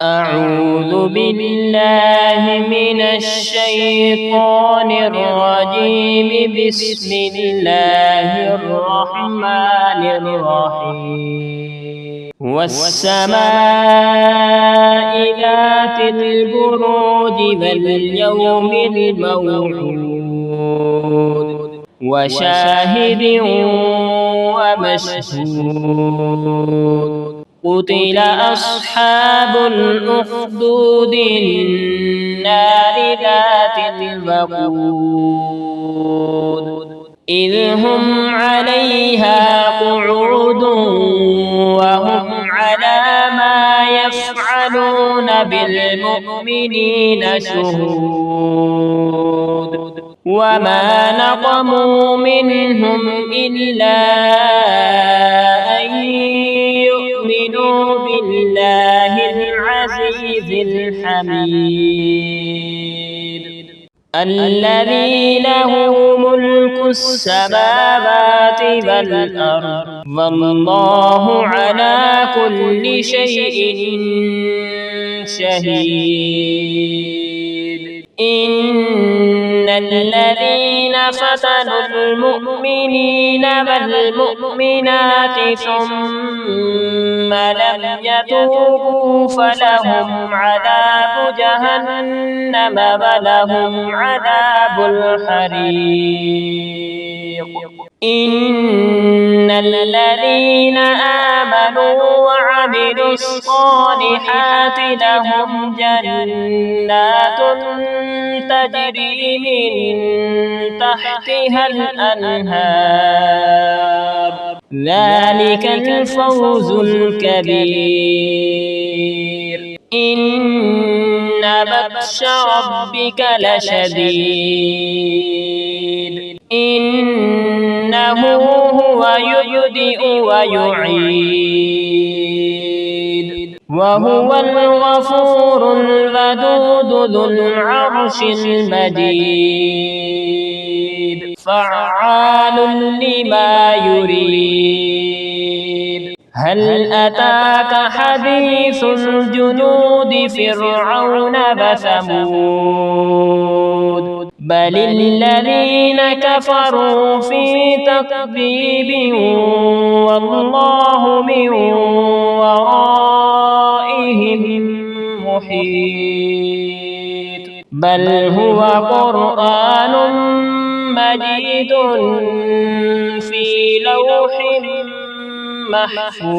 أعوذ بالله من الشيطان الرجيم. بسم الله الرحمن الرحيم. والسماء ذات البروج واليوم الموعود وشاهد ومشهود. قتل أصحاب الأخدود النار ذات الوقود إذ هم عليها قعود وهم على ما يفعلون بالمؤمنين شهود. وما نقموا منهم إلا أن يؤمنوا بالله العزيز الحميد الذي له ملك السماوات والأرض والله على كل شيء شهيد. إن الذين فتنوا المؤمنين والمؤمنات ثم لم يتوبوا فلهم عذاب جهنم ولهم عذاب الحريق. إن الذين آمنوا وعملوا الصالحات لهم جنات تجري من تحتها الأنهار ذلك الفوز الكبير. إن بطش ربك لشديد إنه هو يبدئ ويعيد وهو الغفور الودود ذو العرش المجيد فعال لما يريد. هل أتاك حديث الجنود فرعون وثمود بل الذين كفروا في تكذيب والله من ورائهم محيط. بل هو قرآن مجيد في لوح محفوظ.